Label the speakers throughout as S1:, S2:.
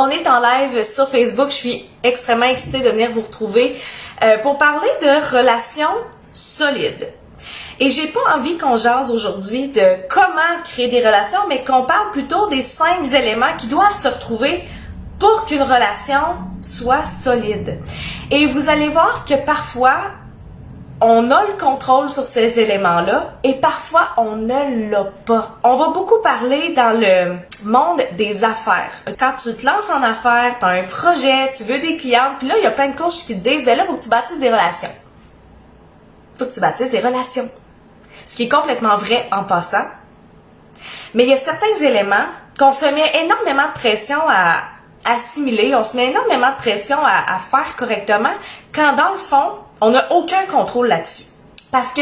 S1: On est en live sur Facebook. Je suis extrêmement excitée de venir vous retrouver pour parler de relations solides. Et j'ai pas envie qu'on jase aujourd'hui de comment créer des relations, mais qu'on parle plutôt des 5 éléments qui doivent se retrouver pour qu'une relation soit solide. Et vous allez voir que parfois, on a le contrôle sur ces éléments-là et parfois, on ne l'a pas. On va beaucoup parler dans le monde des affaires. Quand tu te lances en affaires, tu as un projet, tu veux des clientes, puis là, il y a plein de coachs qui te disent, ben là, il faut que tu bâtisses des relations. Faut que tu bâtisses des relations. Ce qui est complètement vrai en passant. Mais il y a certains éléments qu'on se met énormément de pression à assimiler, on se met énormément de pression à faire correctement, quand dans le fond, on n'a aucun contrôle là-dessus. Parce que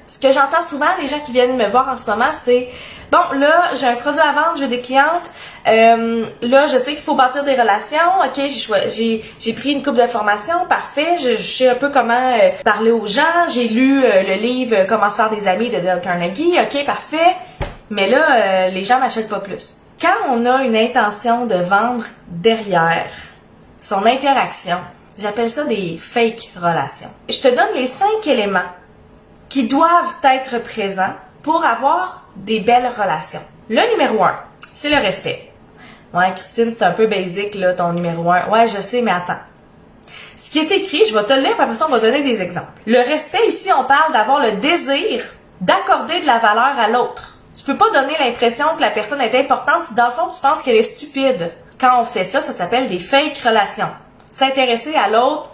S1: ce que j'entends souvent, les gens qui viennent me voir en ce moment, c'est « Bon, là, j'ai un produit à vendre, j'ai des clientes, là, je sais qu'il faut bâtir des relations, ok, j'ai pris une couple de formations, parfait, je sais un peu comment parler aux gens, j'ai lu le livre « Comment se faire des amis » de Dale Carnegie, ok, parfait, mais là, les gens m'achètent pas plus. » Quand on a une intention de vendre derrière son interaction, j'appelle ça des fake relations. Je te donne les 5 éléments qui doivent être présents pour avoir des belles relations. Le numéro 1, c'est le respect. Ouais, Christine, c'est un peu basic, là, ton numéro 1. Ouais, je sais, mais attends. Ce qui est écrit, je vais te le lire, puis après ça, on va donner des exemples. Le respect, ici, on parle d'avoir le désir d'accorder de la valeur à l'autre. Tu peux pas donner l'impression que la personne est importante si dans le fond, tu penses qu'elle est stupide. Quand on fait ça, ça s'appelle des fake relations. S'intéresser à l'autre,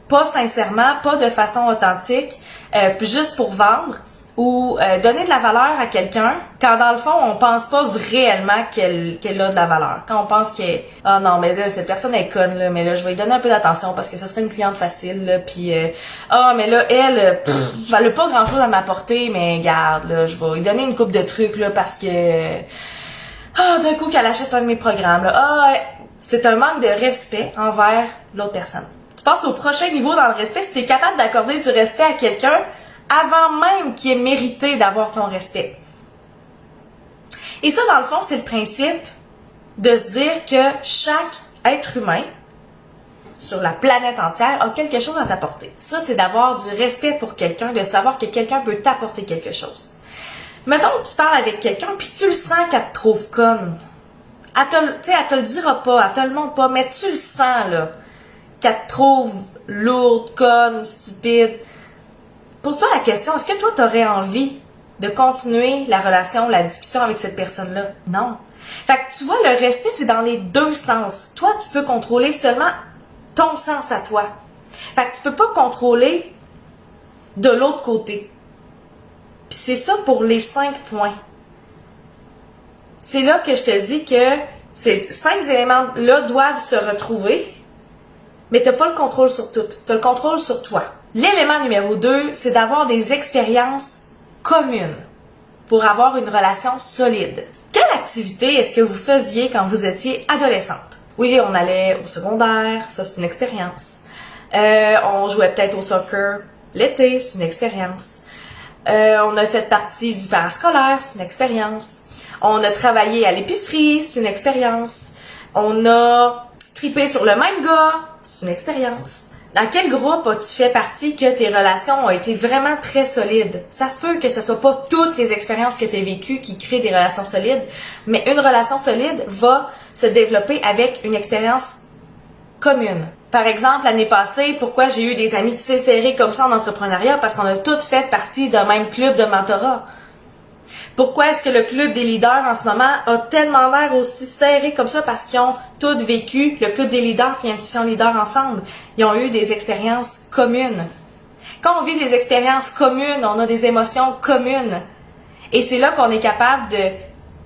S1: pas sincèrement, pas de façon authentique, juste pour vendre, ou donner de la valeur à quelqu'un, quand dans le fond, on pense pas réellement qu'elle a de la valeur. Quand on pense qu'elle, ah non, mais là, cette personne est conne, là, mais là, je vais lui donner un peu d'attention parce que ça serait une cliente facile, là, puis mais là, elle a pas grand chose à m'apporter, mais garde, là, je vais lui donner une coupe de trucs, là, parce que, d'un coup, qu'elle achète un de mes programmes, là, c'est un manque de respect envers l'autre personne. Tu passes au prochain niveau dans le respect si tu es capable d'accorder du respect à quelqu'un avant même qu'il ait mérité d'avoir ton respect. Et ça, dans le fond, c'est le principe de se dire que chaque être humain sur la planète entière a quelque chose à t'apporter. Ça, c'est d'avoir du respect pour quelqu'un, de savoir que quelqu'un peut t'apporter quelque chose. Mettons que tu parles avec quelqu'un puis tu le sens qu'elle te trouve conne. Elle te le dira pas, elle te le montre pas, mais tu le sens, là, qu'elle te trouve lourde, conne, stupide. Pose-toi la question, est-ce que toi, t'aurais envie de continuer la relation, la discussion avec cette personne-là? Non. Fait que tu vois, le respect, c'est dans les deux sens. Toi, tu peux contrôler seulement ton sens à toi. Fait que tu peux pas contrôler de l'autre côté. Puis c'est ça pour les 5 points. C'est là que je te dis que ces 5 éléments-là doivent se retrouver, mais t'as pas le contrôle sur tout. T'as le contrôle sur toi. L'élément numéro 2, c'est d'avoir des expériences communes pour avoir une relation solide. Quelle activité est-ce que vous faisiez quand vous étiez adolescente? Oui, on allait au secondaire, ça c'est une expérience. On jouait peut-être au soccer l'été, c'est une expérience. On a fait partie du parascolaire, c'est une expérience. On a travaillé à l'épicerie, c'est une expérience. On a tripé sur le même gars, c'est une expérience. Dans quel groupe as-tu fait partie que tes relations ont été vraiment très solides? Ça se peut que ce soit pas toutes les expériences que tu as vécues qui créent des relations solides, mais une relation solide va se développer avec une expérience commune. Par exemple, l'année passée, pourquoi j'ai eu des amis tissés serrés comme ça en entrepreneuriat? Parce qu'on a toutes fait partie d'un même club de mentorat. Pourquoi est-ce que le club des leaders en ce moment a tellement l'air aussi serré comme ça? Parce qu'ils ont tous vécu le club des leaders et Intuition Leader ensemble. Ils ont eu des expériences communes. Quand on vit des expériences communes, on a des émotions communes. Et c'est là qu'on est capable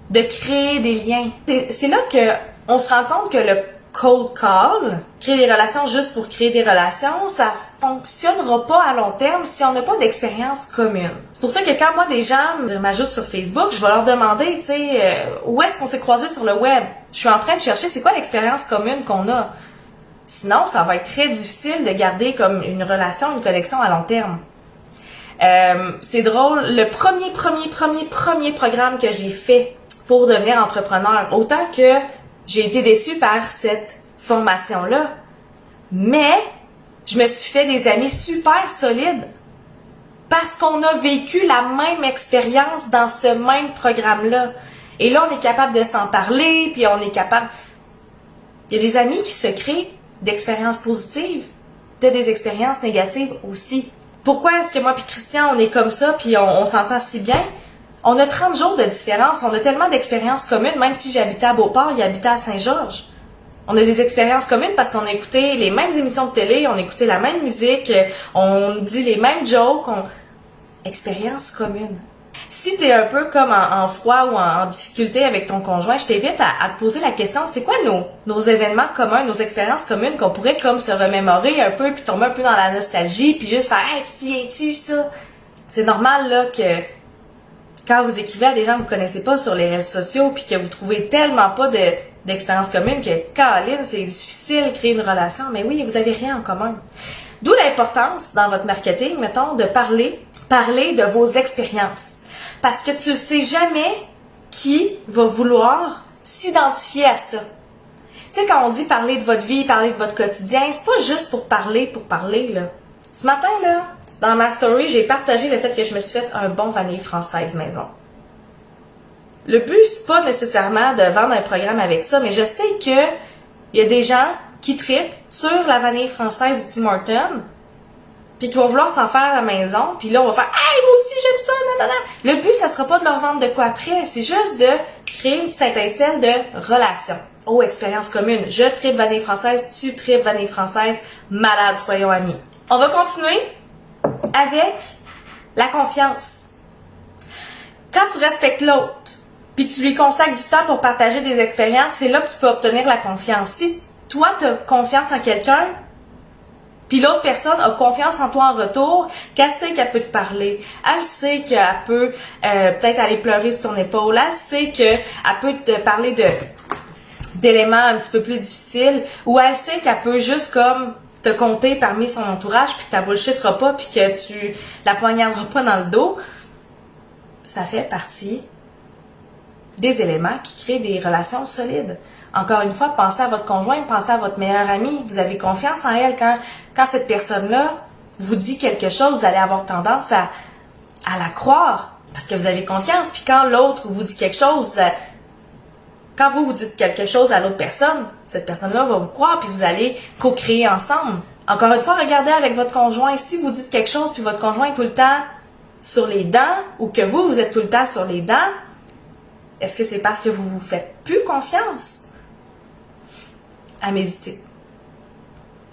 S1: de créer des liens. C'est là qu'on se rend compte que le cold call, créer des relations juste pour créer des relations, ça fonctionnera pas à long terme si on n'a pas d'expérience commune. C'est pour ça que quand moi des gens m'ajoutent sur Facebook, je vais leur demander, tu sais, où est-ce qu'on s'est croisés sur le web? Je suis en train de chercher c'est quoi l'expérience commune qu'on a. Sinon, ça va être très difficile de garder comme une relation, une connexion à long terme. C'est drôle, le premier programme que j'ai fait pour devenir entrepreneur, autant que J'ai été déçue par cette formation-là. Mais je me suis fait des amis super solides parce qu'on a vécu la même expérience dans ce même programme-là. Et là, on est capable de s'en parler, puis on est capable... Il y a des amis qui se créent d'expériences positives, de des expériences négatives aussi. Pourquoi est-ce que moi puis Christian, on est comme ça, puis on s'entend si bien? On a 30 jours de différence, on a tellement d'expériences communes, même si j'habitais à Beauport, il habitait à Saint-Georges. On a des expériences communes parce qu'on a écouté les mêmes émissions de télé, on a écouté la même musique, on dit les mêmes jokes, expériences communes. Si t'es un peu comme en froid ou en difficulté avec ton conjoint, je t'invite à te poser la question, c'est quoi nos événements communs, nos expériences communes qu'on pourrait comme se remémorer un peu, puis tomber un peu dans la nostalgie, puis juste faire « Hey, tu te souviens-tu ça? » C'est normal là que quand vous écrivez à des gens que vous connaissez pas sur les réseaux sociaux, puis que vous trouvez tellement pas d'expérience commune que, Caroline, c'est difficile de créer une relation, mais oui, vous avez rien en commun. D'où l'importance dans votre marketing, mettons, de parler de vos expériences. Parce que tu ne sais jamais qui va vouloir s'identifier à ça. Tu sais, quand on dit parler de votre vie, parler de votre quotidien, c'est pas juste pour parler, là. Ce matin, là, dans ma story, j'ai partagé le fait que je me suis fait un bon vanille française maison. Le but, c'est pas nécessairement de vendre un programme avec ça, mais je sais que il y a des gens qui trippent sur la vanille française du Tim Hortons, puis qui vont vouloir s'en faire à la maison, puis là, on va faire « Hey, moi aussi, j'aime ça, nanana! » Le but, ça sera pas de leur vendre de quoi après, c'est juste de créer une petite étincelle de relation. Oh, expérience commune. Je trippe vanille française, tu tripes vanille française, malade, soyons amis. On va continuer avec la confiance. Quand tu respectes l'autre, puis que tu lui consacres du temps pour partager des expériences, c'est là que tu peux obtenir la confiance. Si toi, tu as confiance en quelqu'un, puis l'autre personne a confiance en toi en retour, qu'elle sait qu'elle peut te parler, elle sait qu'elle peut peut-être aller pleurer sur ton épaule, elle sait qu'elle peut te parler d'éléments un petit peu plus difficiles, ou elle sait qu'elle peut juste comme te compter parmi son entourage, puis que ta bullshitera pas, puis que tu la poignarderas pas dans le dos. Ça fait partie des éléments qui créent des relations solides. Encore une fois, pensez à votre conjoint, pensez à votre meilleure amie. Vous avez confiance en elle. Quand cette personne-là vous dit quelque chose, vous allez avoir tendance à la croire parce que vous avez confiance. Puis quand l'autre vous dit quelque chose, quand vous dites quelque chose à l'autre personne, cette personne-là va vous croire puis vous allez co-créer ensemble. Encore une fois, regardez avec votre conjoint. Si vous dites quelque chose puis votre conjoint est tout le temps sur les dents ou que vous êtes tout le temps sur les dents, est-ce que c'est parce que vous vous faites plus confiance? À méditer.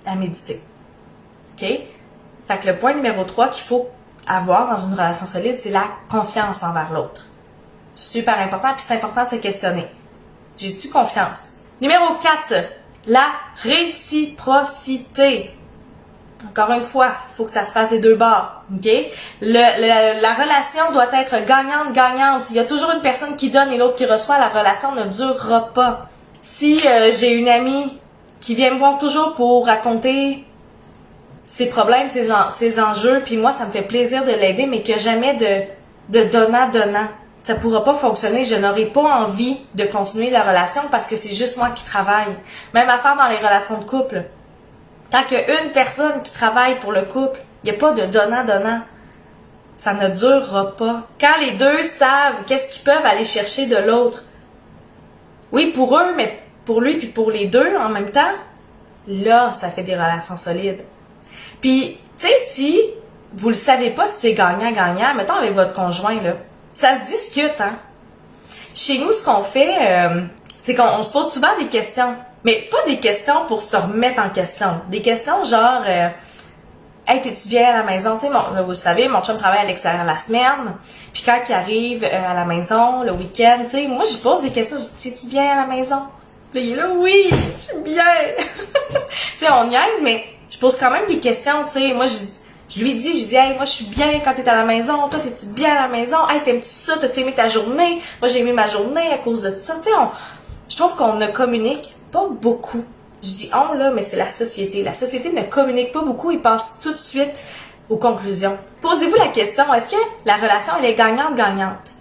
S1: À méditer. OK? Fait que le point numéro 3 qu'il faut avoir dans une relation solide, c'est la confiance envers l'autre. Super important, puis c'est important de se questionner. J'ai-tu confiance? Numéro 4, la réciprocité. Encore une fois, il faut que ça se fasse des deux bords, ok? La relation doit être gagnante-gagnante. S'il y a toujours une personne qui donne et l'autre qui reçoit, la relation ne durera pas. Si j'ai une amie qui vient me voir toujours pour raconter ses problèmes, ses enjeux, puis moi, ça me fait plaisir de l'aider, mais que jamais de donnant-donnant. Ça pourra pas fonctionner. Je n'aurai pas envie de continuer la relation parce que c'est juste moi qui travaille. Même affaire dans les relations de couple. Tant qu'il y a une personne qui travaille pour le couple, il n'y a pas de donnant-donnant. Ça ne durera pas. Quand les deux savent qu'est-ce qu'ils peuvent aller chercher de l'autre. Oui, pour eux, mais pour lui puis pour les deux en même temps, là, ça fait des relations solides. Puis, tu sais, si vous le savez pas si c'est gagnant-gagnant, mettons avec votre conjoint, là, ça se discute, hein. Chez nous, ce qu'on fait, c'est qu'on se pose souvent des questions. Mais pas des questions pour se remettre en question. Des questions genre hey, t'es-tu bien à la maison? Tu sais, vous le savez, mon chum travaille à l'extérieur la semaine. Puis quand il arrive à la maison, le week-end, tu sais, moi, je pose des questions. Je dis, t'es-tu bien à la maison? Puis là, il est là, oui, je suis bien. Tu sais, on niaise, mais je pose quand même des questions, tu sais. Moi, je lui dis, hey, moi, je suis bien quand t'es à la maison. Toi, t'es-tu bien à la maison? Hey, t'aimes-tu ça? T'as-tu aimé ta journée? Moi, j'ai aimé ma journée à cause de tout ça. Tu sais, je trouve qu'on ne communique pas beaucoup. Je dis on là, mais c'est la société. La société ne communique pas beaucoup, ils passent tout de suite aux conclusions. Posez-vous la question, est-ce que la relation elle est gagnante-gagnante?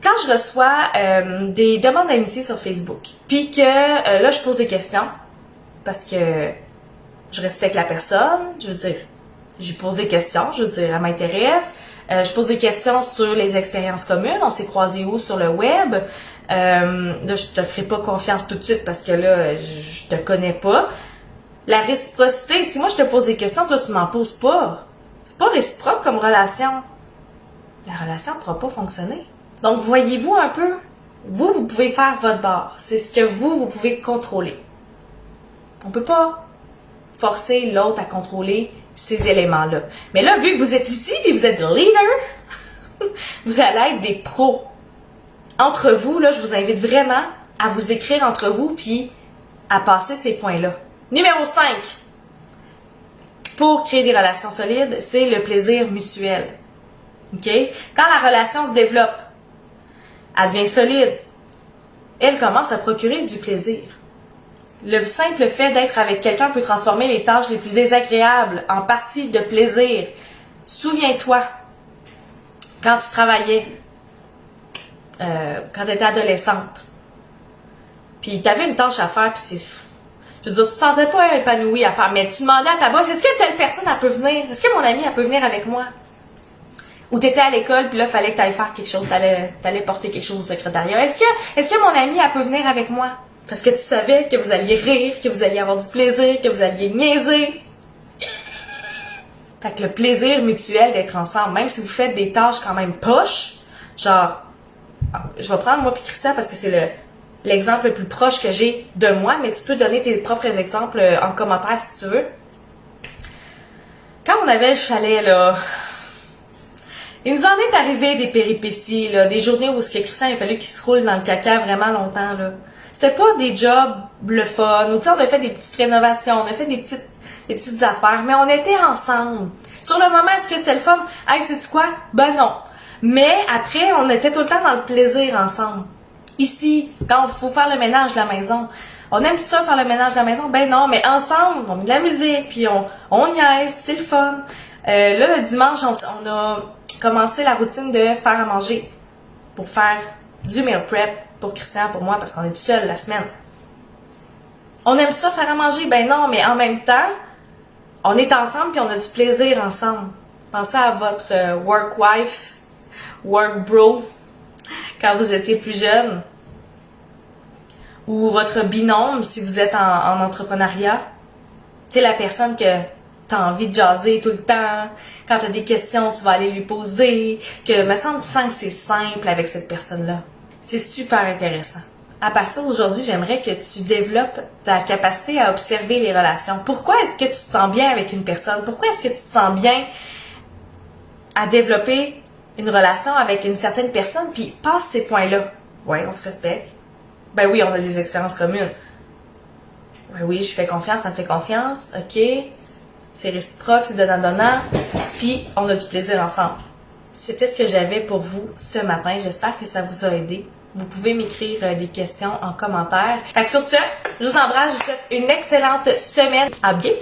S1: Quand je reçois des demandes d'amitié sur Facebook, puis que là, je pose des questions, parce que je respecte la personne, je veux dire, je lui pose des questions, je veux dire, elle m'intéresse, je pose des questions sur les expériences communes, on s'est croisés où sur le web, là, je te ferai pas confiance tout de suite parce que là, je te connais pas. La réciprocité, si moi je te pose des questions, toi tu m'en poses pas. C'est pas réciproque comme relation. La relation ne pourra pas fonctionner. Donc, voyez-vous un peu, vous pouvez faire votre bord. C'est ce que vous pouvez contrôler. On peut pas forcer l'autre à contrôler ces éléments-là. Mais là, vu que vous êtes ici et vous êtes leader, vous allez être des pros. Entre vous, là, je vous invite vraiment à vous écrire entre vous puis à passer ces points-là. Numéro 5. Pour créer des relations solides, c'est le plaisir mutuel. OK? Quand la relation se développe, elle devient solide, elle commence à procurer du plaisir. Le simple fait d'être avec quelqu'un peut transformer les tâches les plus désagréables en parties de plaisir. Souviens-toi, quand tu travaillais, quand tu étais adolescente, puis tu avais une tâche à faire, puis je veux dire, tu te sentais pas épanouie à faire, mais tu demandais à ta boss, est-ce que telle personne, elle peut venir? Est-ce que mon amie, elle peut venir avec moi? Ou t'étais à l'école, puis là, fallait que t'ailles faire quelque chose, t'allais porter quelque chose au secrétariat. Est-ce que mon amie, elle peut venir avec moi? Parce que tu savais que vous alliez rire, que vous alliez avoir du plaisir, que vous alliez niaiser. Fait que le plaisir mutuel d'être ensemble, même si vous faites des tâches quand même poches, genre, je vais prendre moi puis Christian parce que c'est l'exemple le plus proche que j'ai de moi, mais tu peux donner tes propres exemples en commentaire si tu veux. Quand on avait le chalet, là, il nous en est arrivé des péripéties, là, des journées où Christian, il a fallu qu'il se roule dans le caca vraiment longtemps, là. C'était pas des jobs le fun, ou tu sais, on a fait des petites rénovations, on a fait des petites affaires, mais on était ensemble. Sur le moment, est-ce que c'était le fun? Hey, sais-tu quoi? Ben non. Mais après, on était tout le temps dans le plaisir ensemble. Ici, quand il faut faire le ménage de la maison, on aime ça faire le ménage de la maison? Ben non, mais ensemble, on met de la musique, puis on niaise, puis c'est le fun. Là, le dimanche, on a commencé la routine de faire à manger pour faire du meal prep pour Christian, pour moi, parce qu'on est tout seul la semaine. On aime ça faire à manger? Ben non, mais en même temps, on est ensemble puis on a du plaisir ensemble. Pensez à votre work wife, work bro, quand vous étiez plus jeune. Ou votre binôme, si vous êtes en entrepreneuriat. C'est la personne que t'as envie de jaser tout le temps. Quand t'as des questions, tu vas aller lui poser. Que, me semble, tu sens que c'est simple avec cette personne-là. C'est super intéressant. À partir d'aujourd'hui, j'aimerais que tu développes ta capacité à observer les relations. Pourquoi est-ce que tu te sens bien avec une personne? Pourquoi est-ce que tu te sens bien à développer une relation avec une certaine personne? Puis passe ces points-là. Oui, on se respecte. Ben oui, on a des expériences communes. Ben oui, je fais confiance, ça me fait confiance. OK. C'est réciproque, c'est donnant-donnant. Puis on a du plaisir ensemble. C'était ce que j'avais pour vous ce matin. J'espère que ça vous a aidé. Vous pouvez m'écrire des questions en commentaire. Fait que sur ce, je vous embrasse, je vous souhaite une excellente semaine. À bientôt!